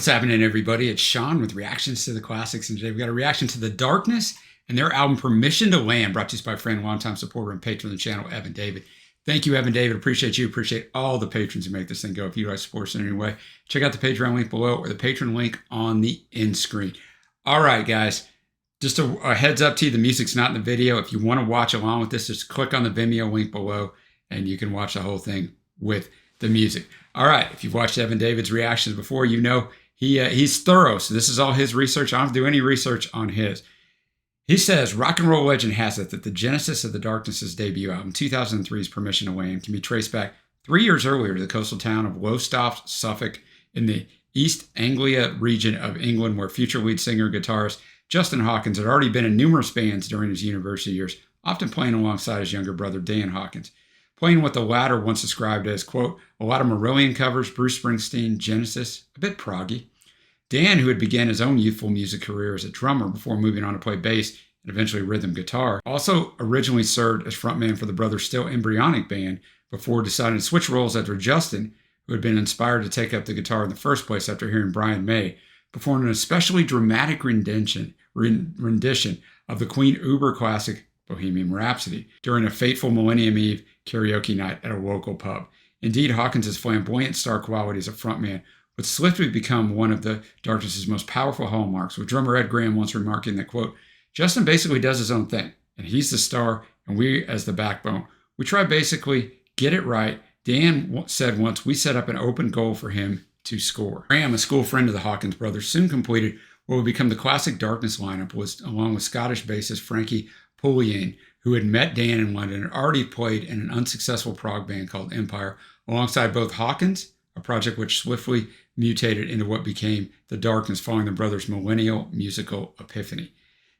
What's happening, everybody? It's Sean with reactions to the classics, and today we got a reaction to The Darkness and their album Permission to Land, brought to us by a friend, longtime supporter, and patron of the channel, Evan David. Thank you, Evan David. Appreciate you. Appreciate all the patrons who make this thing go. If you like support us in any way, check out the Patreon link below or the patron link on the end screen. All right, guys. Just a heads up to you, the music's not in the video. If you want to watch along with this, just click on the Vimeo link below, and you can watch the whole thing with the music. All right, if you've watched Evan David's reactions before, you know he's thorough. So this is all his research. I don't have to do any research on his. He says, rock and roll legend has it that the genesis of The Darkness's debut album, 2003's Permission to Land, can be traced back 3 years earlier to the coastal town of Lowestoft, Suffolk, in the East Anglia region of England, where future lead singer and guitarist Justin Hawkins had already been in numerous bands during his university years, often playing alongside his younger brother, Dan Hawkins. Playing what the latter once described as, quote, a lot of Marillion covers, Bruce Springsteen, Genesis, a bit proggy. Dan, who had began his own youthful music career as a drummer before moving on to play bass and eventually rhythm guitar, also originally served as frontman for the brothers' still embryonic band before deciding to switch roles after Justin, who had been inspired to take up the guitar in the first place after hearing Brian May, performed an especially dramatic rendition of the Queen Uber classic Bohemian Rhapsody during a fateful Millennium Eve karaoke night at a local pub. Indeed, Hawkins' flamboyant star quality as a frontman would swiftly become one of The Darkness's most powerful hallmarks, with drummer Ed Graham once remarking that, quote, Justin basically does his own thing, and he's the star, and we as the backbone. We try basically get it right. Dan said once, we set up an open goal for him to score. Graham, a school friend of the Hawkins brothers, soon completed what would become the classic Darkness lineup, along with Scottish bassist Frankie Pulliane, who had met Dan in London and already played in an unsuccessful prog band called Empire, alongside both Hawkins, a project which swiftly mutated into what became The Darkness following the brothers' millennial musical epiphany.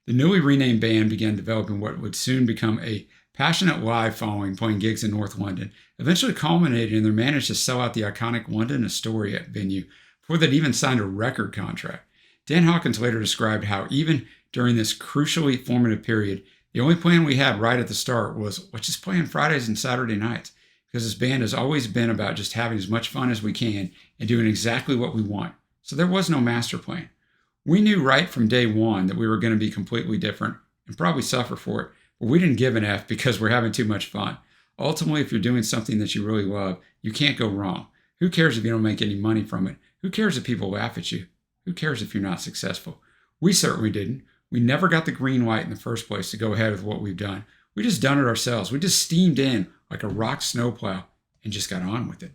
The newly renamed band began developing what would soon become a passionate live following, playing gigs in North London, eventually culminating in their managed to sell out the iconic London Astoria venue before they'd even signed a record contract. Dan Hawkins later described how even during this crucially formative period, the only plan we had right at the start was, let's just play on Fridays and Saturday nights, because this band has always been about just having as much fun as we can and doing exactly what we want. So there was no master plan. We knew right from day one that we were going to be completely different and probably suffer for it, but we didn't give an F because we're having too much fun. Ultimately, if you're doing something that you really love, you can't go wrong. Who cares if you don't make any money from it? Who cares if people laugh at you? Who cares if you're not successful? We certainly didn't. We never got the green light in the first place to go ahead with what we've done. We just done it ourselves. We just steamed in like a rock snowplow and just got on with it.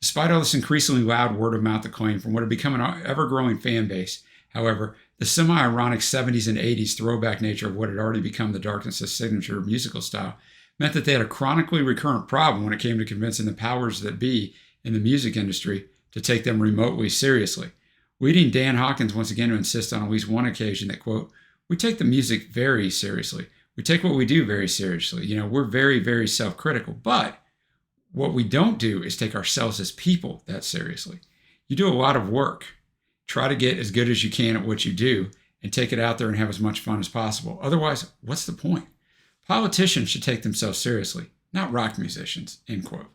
Despite all this increasingly loud word-of-mouth acclaim from what had become an ever-growing fan base, however, the semi-ironic 70s and 80s throwback nature of what had already become The Darkness's signature musical style meant that they had a chronically recurrent problem when it came to convincing the powers that be in the music industry to take them remotely seriously, leading Dan Hawkins once again to insist on at least one occasion that, quote, we take the music very seriously. We take what we do very seriously. You know, we're very, very self-critical. But what we don't do is take ourselves as people that seriously. You do a lot of work. Try to get as good as you can at what you do and take it out there and have as much fun as possible. Otherwise, what's the point? Politicians should take themselves seriously, not rock musicians, end quote.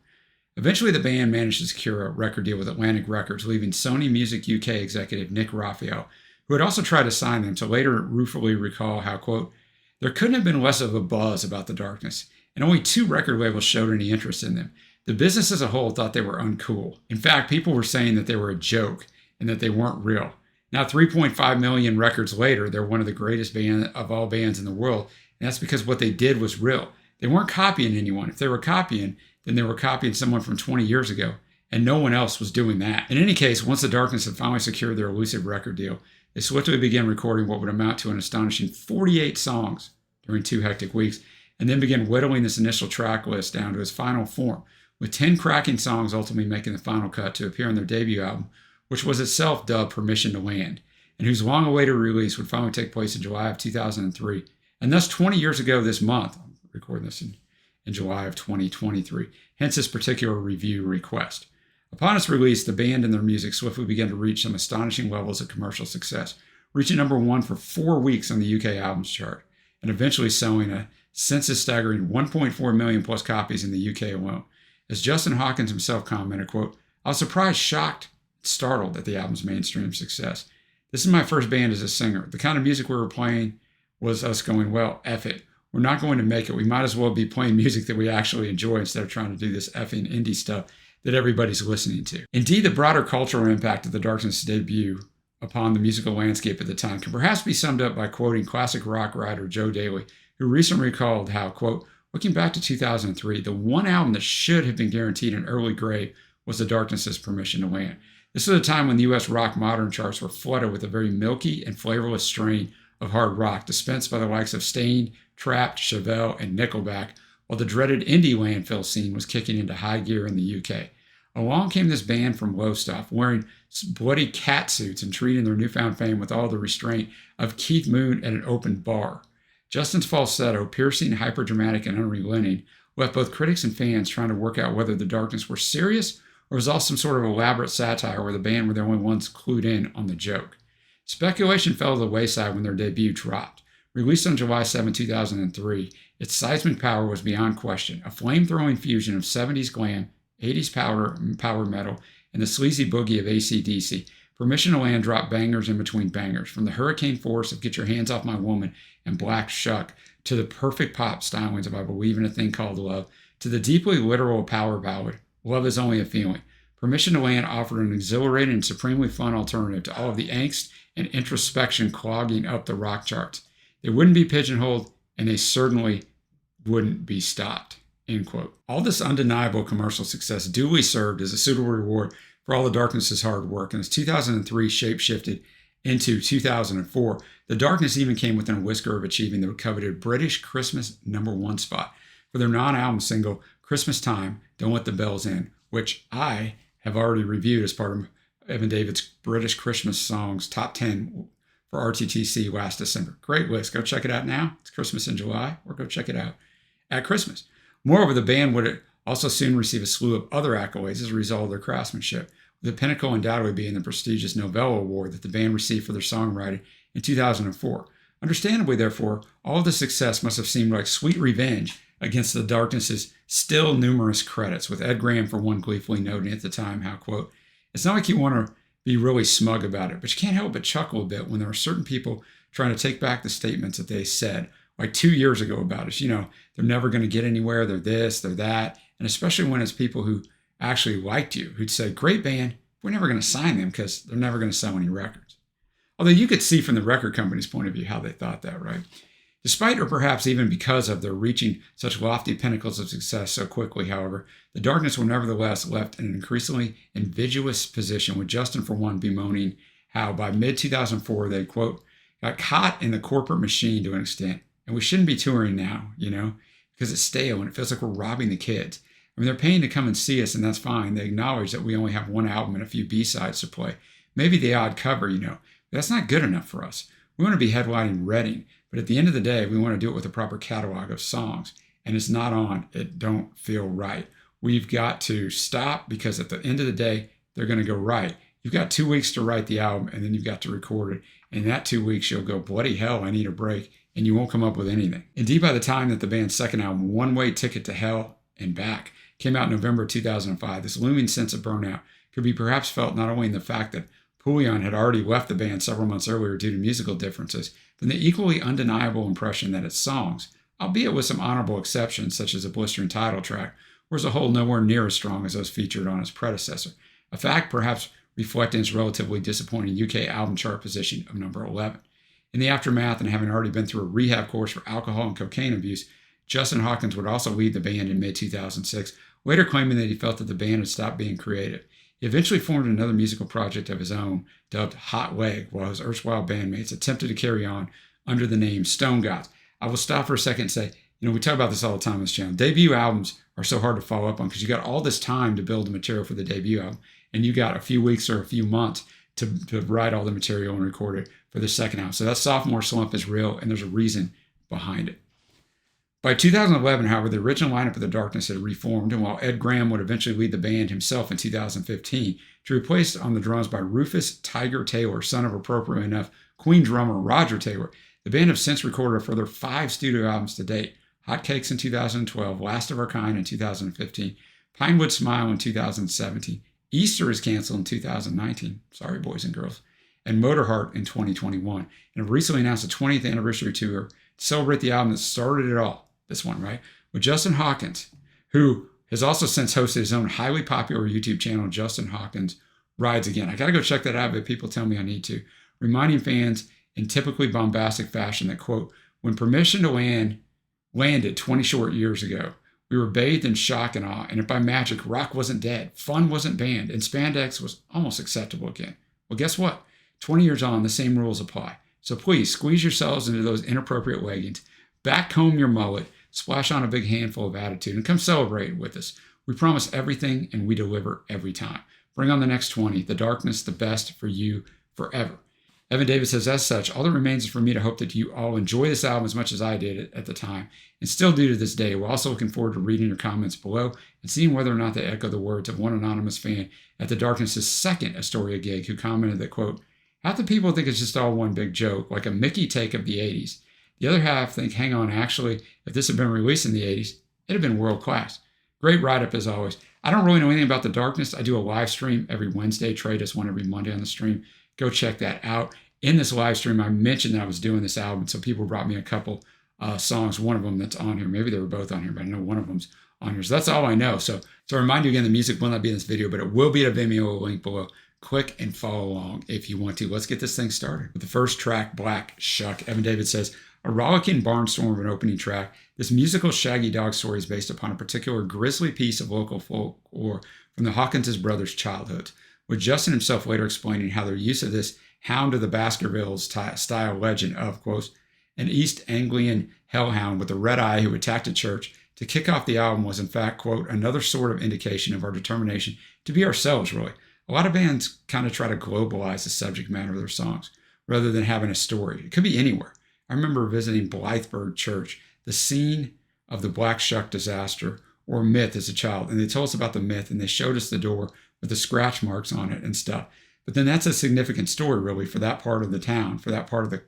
Eventually, the band managed to secure a record deal with Atlantic Records, leaving Sony Music UK executive Nick Raphael, who had also tried to sign them, to later ruefully recall how, quote, there couldn't have been less of a buzz about The Darkness, and only 2 record labels showed any interest in them. The business as a whole thought they were uncool. In fact, people were saying that they were a joke and that they weren't real. Now, 3.5 million records later, they're one of the greatest band of all bands in the world, and that's because what they did was real. They weren't copying anyone. If they were copying, then they were copying someone from 20 years ago, and no one else was doing that. In any case, once The Darkness had finally secured their elusive record deal, they swiftly began recording what would amount to an astonishing 48 songs during 2 hectic weeks, and then began whittling this initial track list down to its final form, with 10 cracking songs ultimately making the final cut to appear on their debut album, which was itself dubbed Permission to Land, and whose long-awaited release would finally take place in July of 2003. And thus 20 years ago this month, I'm recording this in July of 2023, hence this particular review request. Upon its release, the band and their music swiftly began to reach some astonishing levels of commercial success, reaching #1 for 4 weeks on the UK albums chart, and eventually selling a census-staggering 1.4 million plus copies in the UK alone. As Justin Hawkins himself commented, quote, I was surprised, shocked, startled at the album's mainstream success. This is my first band as a singer. The kind of music we were playing was us going, well, F it. We're not going to make it. We might as well be playing music that we actually enjoy instead of trying to do this effing indie stuff that everybody's listening to. Indeed, the broader cultural impact of the Darkness' debut upon the musical landscape at the time can perhaps be summed up by quoting classic rock writer Joe Daly, who recently recalled how, quote, looking back to 2003, the one album that should have been guaranteed an early grave was the Darkness' Permission to Land. This was a time when the U.S. rock modern charts were flooded with a very milky and flavorless strain of hard rock dispensed by the likes of Staind, Trapt, Chevelle, and Nickelback, while the dreaded indie landfill scene was kicking into high gear in the UK. Along came this band from Lowestoft, wearing bloody cat suits and treating their newfound fame with all the restraint of Keith Moon at an open bar. Justin's falsetto, piercing, hyperdramatic, and unrelenting, left both critics and fans trying to work out whether the Darkness were serious or was all some sort of elaborate satire where the band were the only ones clued in on the joke. Speculation fell to the wayside when their debut dropped. Released on July 7, 2003, its seismic power was beyond question, a flame-throwing fusion of 70s glam, 80s power metal, and the sleazy boogie of AC/DC. Permission to Land dropped bangers in between bangers, from the hurricane force of Get Your Hands Off My Woman and Black Shuck, to the perfect pop stylings of I Believe in a Thing Called Love, to the deeply literal power ballad, Love Is Only a Feeling. Permission to Land offered an exhilarating and supremely fun alternative to all of the angst and introspection clogging up the rock charts. They wouldn't be pigeonholed, and they certainly wouldn't be stopped. End quote. All this undeniable commercial success duly served as a suitable reward for all the Darkness' hard work, and as 2003 shape-shifted into 2004, the Darkness even came within a whisker of achieving the coveted British Christmas #1 spot for their non-album single, Christmas Time, Don't Let the Bells In, which I have already reviewed as part of Evan David's British Christmas Songs Top 10 for RTTC last December. Great list. Go check it out now. It's Christmas in July, or go check it out at Christmas. Moreover, the band would also soon receive a slew of other accolades as a result of their craftsmanship, with the pinnacle undoubtedly being the prestigious Novella Award that the band received for their songwriting in 2004. Understandably, therefore, all of the success must have seemed like sweet revenge against the Darkness' still numerous credits, with Ed Graham, for one, gleefully noting at the time how, quote, it's not like you want to be really smug about it, but you can't help but chuckle a bit when there are certain people trying to take back the statements that they said like 2 years ago about us. You know, they're never going to get anywhere, they're this, they're that, and especially when it's people who actually liked you, who'd say, great band, we're never going to sign them because they're never going to sell any records. Although you could see from the record company's point of view how they thought that, right? Despite, or perhaps even because of, their reaching such lofty pinnacles of success so quickly, however, the Darkness were nevertheless left in an increasingly invidious position, with Justin, for one, bemoaning how by mid-2004 they, quote, got caught in the corporate machine to an extent, and we shouldn't be touring now, you know, because it's stale and it feels like we're robbing the kids. I mean, they're paying to come and see us, and that's fine. They acknowledge that we only have one album and a few B-sides to play. Maybe the odd cover, you know, but that's not good enough for us. We want to be headlining Reading, but at the end of the day, we want to do it with a proper catalog of songs, and it's not on. It don't feel right. We've got to stop, because at the end of the day, they're going to go, right, you've got 2 weeks to write the album, and then you've got to record it. And in that 2 weeks, you'll go, bloody hell, I need a break, and you won't come up with anything. Indeed, by the time that the band's second album, One Way Ticket to Hell and Back, came out in November 2005, this looming sense of burnout could be perhaps felt not only in the fact that Pouillon had already left the band several months earlier due to musical differences, but in the equally undeniable impression that its songs, albeit with some honorable exceptions such as a blistering title track, were as a whole nowhere near as strong as those featured on its predecessor, a fact perhaps reflecting its relatively disappointing UK album chart position of number 11. In the aftermath, and having already been through a rehab course for alcohol and cocaine abuse, Justin Hawkins would also leave the band in mid-2006, later claiming that he felt that the band had stopped being creative. He eventually formed another musical project of his own, dubbed Hot Leg, while his erstwhile bandmates attempted to carry on under the name Stone Gods. I will stop for a second and say, you know, we talk about this all the time on this channel. Debut albums are so hard to follow up on because you got all this time to build the material for the debut album, and you got a few weeks or a few months to write all the material and record it for the second album. So that sophomore slump is real, and there's a reason behind it. By 2011, however, the original lineup of The Darkness had reformed, and while Ed Graham would eventually lead the band himself in 2015, to be replaced on the drums by Rufus Tiger Taylor, son of, appropriately enough, Queen drummer Roger Taylor, the band have since recorded a further 5 studio albums to date: Hot Cakes in 2012, Last of Our Kind in 2015, Pinewood Smile in 2017, Easter is canceled in 2019. Sorry, boys and girls. And Motorheart in 2021. And have recently announced a 20th anniversary tour to celebrate the album that started it all. This one, right? With Justin Hawkins, who has also since hosted his own highly popular YouTube channel, Justin Hawkins Rides Again. I got to go check that out, but people tell me I need to. Reminding fans in typically bombastic fashion that, quote, when Permission to Land landed 20 short years ago, we were bathed in shock and awe, and if by magic rock wasn't dead, fun wasn't banned, and spandex was almost acceptable again. Well, guess what? 20 years on, the same rules apply. So please squeeze yourselves into those inappropriate leggings, backcomb your mullet, splash on a big handful of attitude, and come celebrate with us. We promise everything, and we deliver every time. Bring on the next 20, the darkness, the best for you forever. Evan David says, as such, all that remains is for me to hope that you all enjoy this album as much as I did at the time, and still do to this day. We're also looking forward to reading your comments below and seeing whether or not they echo the words of one anonymous fan at the Darkness' second Astoria gig, who commented that, quote, half the people think it's just all one big joke, like a Mickey take of the 80s. The other half think, hang on, actually, if this had been released in the 80s, it'd have been world class. Great write-up as always. I don't really know anything about the Darkness. I do a live stream every Wednesday. Trey does one every Monday on the stream. Go check that out. In this live stream, I mentioned that I was doing this album, so people brought me a couple songs, one of them that's on here. Maybe they were both on here, but I know one of them's on here. So that's all I know. So to remind you again, the music will not be in this video, but it will be at a Vimeo link below. Click and follow along if you want to. Let's get this thing started. With the first track, Black Shuck, Evan David says, a rollicking barnstorm of an opening track, this musical Shaggy Dog story is based upon a particular grisly piece of local folklore from the Hawkins' brothers' childhood, with Justin himself later explaining how their use of this Hound of the Baskervilles style legend of, quote, an East Anglian hellhound with a red eye who attacked a church to kick off the album was in fact, quote, another sort of indication of our determination to be ourselves, really. A lot of bands kind of try to globalize the subject matter of their songs rather than having a story. It could be anywhere. I remember visiting Blytheburg Church, the scene of the Black Shuck disaster or myth as a child, and they told us about the myth and they showed us the door with the scratch marks on it and stuff. But then that's a significant story, really, for that part of the town, for that part of the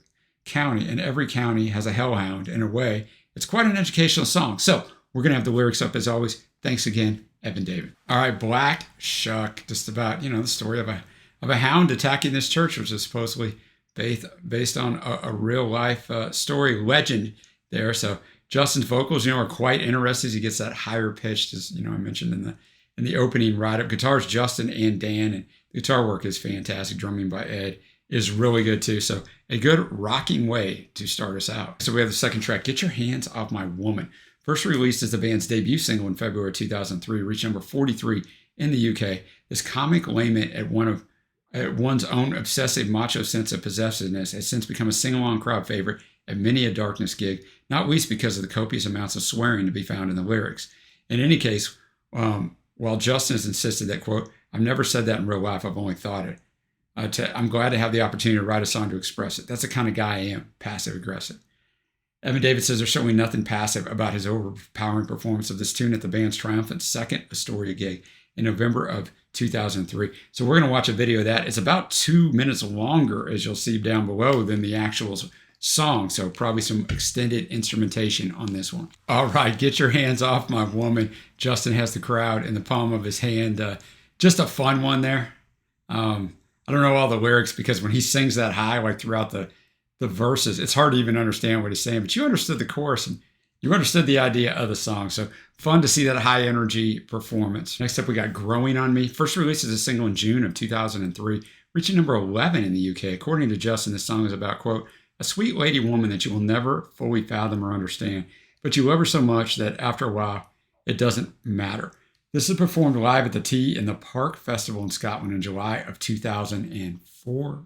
county. And every county has a hellhound. In a way, it's quite an educational song. So we're going to have the lyrics up as always. Thanks again, Evan David. All right, Black Shuck, just about, the story of a hound attacking this church, which is supposedly based on a real life story legend there. So Justin's vocals, are quite interesting. He gets that higher pitched, as I mentioned in the opening write-up. Guitars, Justin and Dan, and the guitar work is fantastic. Drumming by Ed is really good too. So a good rocking way to start us out. So we have the second track, Get Your Hands Off My Woman. First released as the band's debut single in February 2003, reached number 43 in the UK. This comic lament at one's own obsessive macho sense of possessiveness has since become a sing-along crowd favorite at many a Darkness gig, not least because of the copious amounts of swearing to be found in the lyrics. In any case, while Justin has insisted that, quote, I've never said that in real life, I've only thought it. I'm glad to have the opportunity to write a song to express it. That's the kind of guy I am, passive-aggressive. Evan David says there's certainly nothing passive about his overpowering performance of this tune at the band's triumphant second Astoria gig in November of 2003. So we're going to watch a video of that. It's about 2 minutes longer, as you'll see down below, than the actual song. So probably some extended instrumentation on this one. All right, Get Your Hands Off My Woman. Justin has the crowd in the palm of his hand. Just a fun one there. I don't know all the lyrics because when he sings that high, like throughout the verses, it's hard to even understand what he's saying, but you understood the chorus and you understood the idea of the song. So fun to see that high energy performance. Next up, we got Growing on Me. First released as a single in June of 2003, reaching number 11 in the UK. According to Justin, this song is about, quote, a sweet lady woman that you will never fully fathom or understand, but you love her so much that after a while, it doesn't matter. This is performed live at the Tea in the Park Festival in Scotland in July of 2004.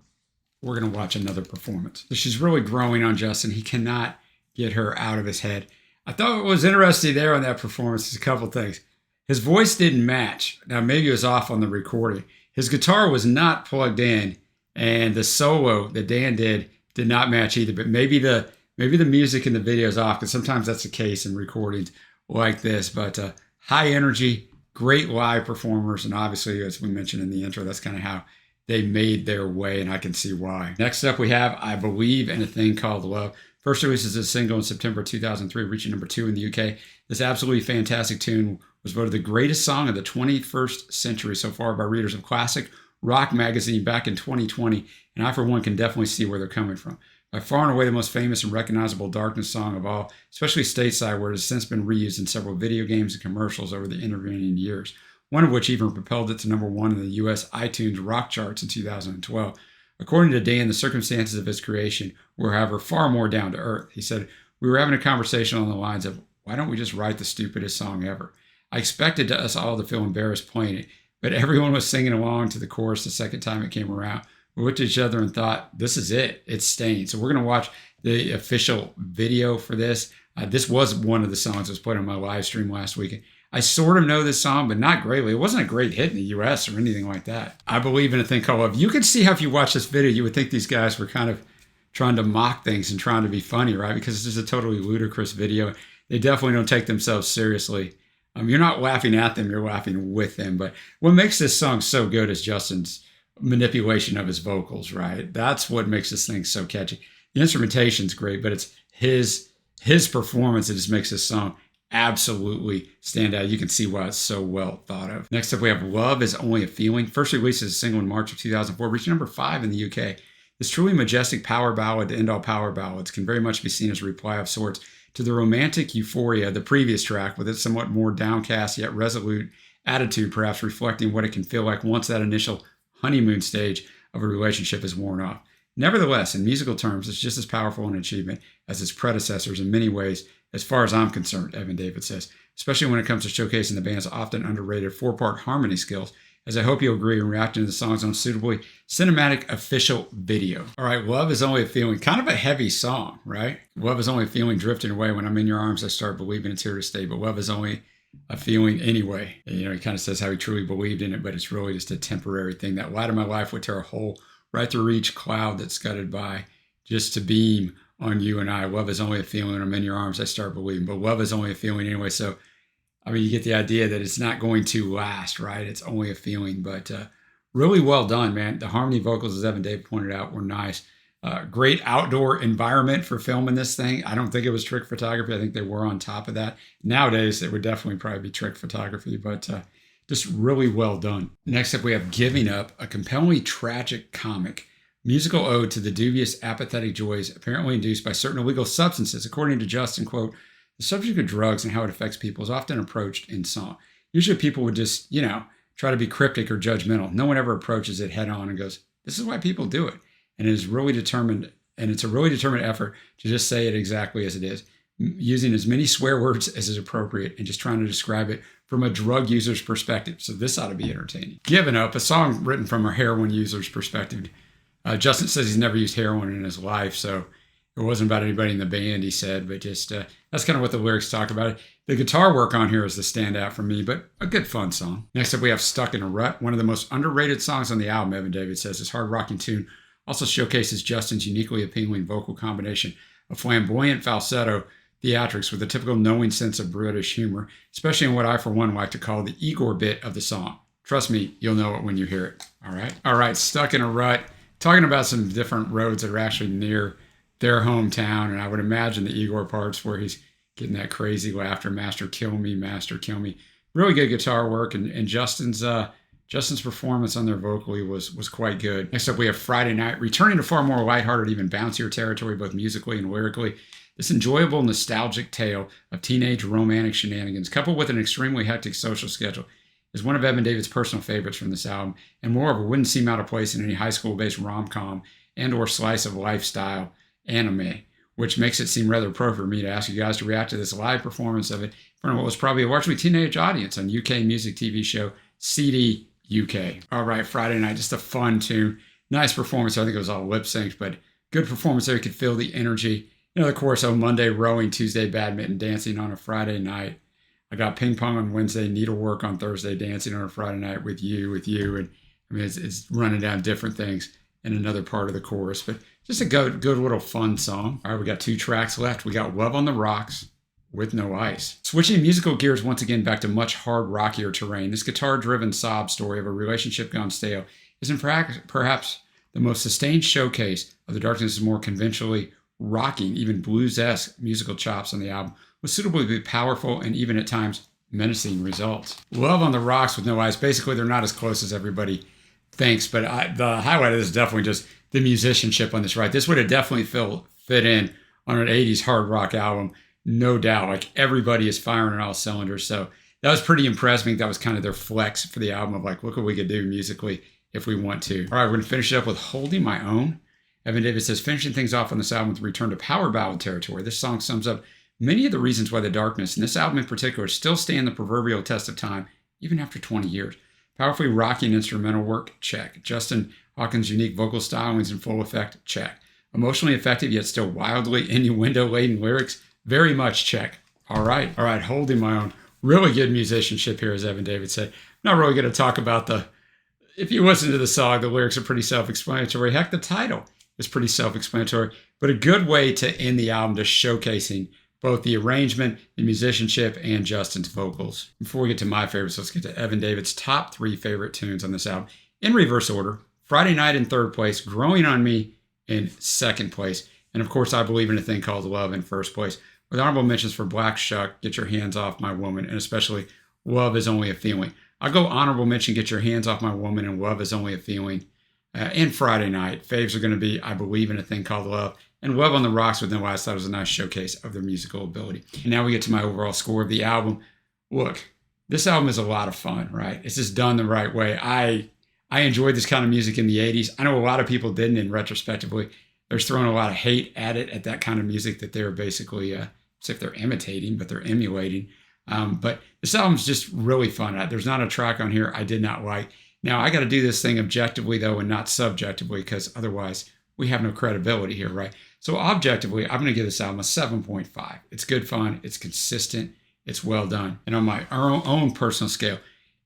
We're going to watch another performance. So she's really growing on Justin. He cannot get her out of his head. I thought what was interesting there on that performance is a couple things. His voice didn't match. Now, maybe it was off on the recording. His guitar was not plugged in, and the solo that Dan did not match either. But maybe the music in the video is off, because sometimes that's the case in recordings like this. But high energy, great live performers, and obviously, as we mentioned in the intro, that's kind of how they made their way, and I can see why. Next up, we have I Believe in a Thing Called Love. First released as a single in September 2003, reaching number 2 in the UK. This absolutely fantastic tune was voted the greatest song of the 21st century so far by readers of Classic Rock magazine back in 2020, and I, for one, can definitely see where they're coming from. By far and away the most famous and recognizable Darkness song of all, especially stateside, where it has since been reused in several video games and commercials over the intervening years, one of which even propelled it to number 1 in the US iTunes rock charts in 2012. According to Dan, the circumstances of his creation were, however, far more down to earth. He said, "We were having a conversation on the lines of, why don't we just write the stupidest song ever? I expected us all to feel embarrassed playing it, but everyone was singing along to the chorus the second time it came around. We looked at each other and thought, this is it. It's staying." So we're going to watch the official video for this. This was one of the songs that was played on my live stream last weekend. I sort of know this song, but not greatly. It wasn't a great hit in the US or anything like that. I believe in a thing called love. You can see how if you watch this video, you would think these guys were kind of trying to mock things and trying to be funny, right? Because this is a totally ludicrous video. They definitely don't take themselves seriously. You're not laughing at them, you're laughing with them. But what makes this song so good is Justin's manipulation of his vocals, right? That's what makes this thing so catchy. The instrumentation's great, but it's his performance that just makes this song absolutely stand out. You can see why it's so well thought of. Next up, we have Love Is Only a Feeling. First released as a single in March of 2004, reached number 5 in the UK. This truly majestic power ballad to end all power ballads can very much be seen as a reply of sorts to the romantic euphoria of the previous track, with its somewhat more downcast yet resolute attitude, perhaps reflecting what it can feel like once that initial honeymoon stage of a relationship is worn off. Nevertheless, in musical terms, it's just as powerful an achievement as its predecessors in many ways, as far as I'm concerned, Evan David says, especially when it comes to showcasing the band's often underrated 4-part harmony skills, as I hope you'll agree in reacting to the song's unsuitably cinematic official video. All right, Love Is Only a Feeling, kind of a heavy song, right? Love is only a feeling drifting away. When I'm in your arms, I start believing it's here to stay, but love is only a feeling anyway. And, he kind of says how he truly believed in it, but it's really just a temporary thing. That light of my life would tear a hole right through each cloud that scudded by, just to beam on you and I. Love is only a feeling. When I'm in your arms, I start believing, but love is only a feeling anyway. So, you get the idea that it's not going to last, right? It's only a feeling, but really well done, man. The harmony vocals, as Evan David pointed out, were nice. Great outdoor environment for filming this thing. I don't think it was trick photography. I think they were on top of that. Nowadays, it would definitely probably be trick photography, but just really well done. Next up, we have Giving Up, a compellingly tragic comic musical ode to the dubious, apathetic joys apparently induced by certain illegal substances. According to Justin, quote, "The subject of drugs and how it affects people is often approached in song. Usually people would just, try to be cryptic or judgmental. No one ever approaches it head on and goes, this is why people do it. And it is really determined, and it's a really determined effort to just say it exactly as it is, using as many swear words as is appropriate and just trying to describe it from a drug user's perspective." So this ought to be entertaining. Giving Up, a song written from a heroin user's perspective. Justin says he's never used heroin in his life, so it wasn't about anybody in the band, he said, but just that's kind of what the lyrics talk about. The guitar work on here is the standout for me, but a good fun song. Next up, we have Stuck in a Rut, one of the most underrated songs on the album, Evan David says. This hard rocking tune also showcases Justin's uniquely appealing vocal combination of flamboyant falsetto theatrics with a typical knowing sense of British humor, especially in what I, for one, like to call the Igor bit of the song. Trust me, you'll know it when you hear it. All right, Stuck in a Rut, talking about some different roads that are actually near their hometown, and I would imagine the Igor parts where he's getting that crazy laughter, master kill me, master kill me. Really good guitar work, and Justin's performance on their vocally was quite good. Next up, we have Friday Night, returning to far more lighthearted, even bouncier territory, both musically and lyrically. This enjoyable, nostalgic tale of teenage romantic shenanigans, coupled with an extremely hectic social schedule, is one of Evan David's personal favorites from this album, and moreover, wouldn't seem out of place in any high school-based rom-com and or slice of lifestyle anime, which makes it seem rather appropriate for me to ask you guys to react to this live performance of it in front of what was probably a largely teenage audience on UK music TV show CD UK. All right, Friday Night, just a fun tune. Nice performance. I think it was all lip synced, but good performance there. You could feel the energy. Of course, on Monday, rowing, Tuesday, badminton, dancing on a Friday night. I got ping pong on Wednesday, needlework on Thursday, dancing on a Friday night with you. And it's running down different things in another part of the chorus, but just a good little fun song. All right, we got 2 tracks left. We got Love on the Rocks with No Ice. Switching musical gears once again back to much hard rockier terrain, this guitar-driven sob story of a relationship gone stale is in perhaps the most sustained showcase of the Darkness' more conventionally rocking, even blues-esque musical chops on the album, with suitably powerful and even at times menacing results. Love on the Rocks with No Eyes. Basically, they're not as close as everybody thinks, but the highlight of this is definitely just the musicianship on this, right? This would have definitely fit in on an 80s hard rock album, no doubt. Like, everybody is firing on all cylinders. So that was pretty impressive. I think that was kind of their flex for the album of like, look what we could do musically if we want to. All right, we're going to finish it up with Holding My Own. Evan David says, finishing things off on this album with a return to power ballad territory. This song sums up many of the reasons why The Darkness, and this album in particular, still stand the proverbial test of time, even after 20 years. Powerfully rocking instrumental work, check. Justin Hawkins' unique vocal stylings in full effect, check. Emotionally effective, yet still wildly innuendo-laden lyrics, very much check. All right, Holding My Own. Really good musicianship here, as Evan David said. Not really going to talk about if you listen to the song, the lyrics are pretty self-explanatory. Heck, the title is pretty self-explanatory, but a good way to end the album, just showcasing both the arrangement, the musicianship, and Justin's vocals. Before we get to my favorites, let's get to Evan David's top 3 favorite tunes on this album. In reverse order, Friday Night in 3rd place, Growing on Me in 2nd place, and of course, I Believe in a Thing Called Love in 1st place, with honorable mentions for Black Shuck, Get Your Hands Off My Woman, and especially Love Is Only a Feeling. I'll go honorable mention, Get Your Hands Off My Woman, and Love Is Only a Feeling. And Friday Night. Faves are going to be I Believe in a Thing Called Love and Love on the Rocks with No Eyes. I thought it was a nice showcase of their musical ability. And now we get to my overall score of the album. Look, this album is a lot of fun, right? It's just done the right way. I enjoyed this kind of music in the 80s. I know a lot of people didn't, and retrospectively, there's throwing a lot of hate at it, at that kind of music that they're basically, as if they're imitating, but they're emulating. But this album's just really fun. There's not a track on here I did not like. Now, I got to do this thing objectively, though, and not subjectively, because otherwise we have no credibility here, right? So objectively, I'm going to give this album a 7.5. It's good fun. It's consistent. It's well done. And on my own personal scale,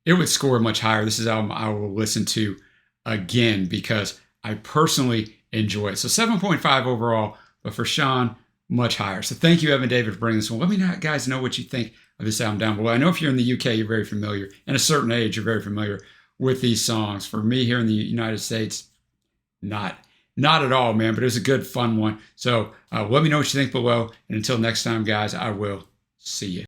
it would score much higher. This is an album I will listen to again because I personally enjoy it. So 7.5 overall, but for Sean, much higher. So thank you, Evan David, for bringing this one. Let me guys know what you think of this album down below. I know if you're in the UK, you're very familiar, and a certain age, you're very familiar with these songs. For me here in the United States, not at all, man, but it was a good, fun one. So let me know what you think below. And until next time, guys, I will see you.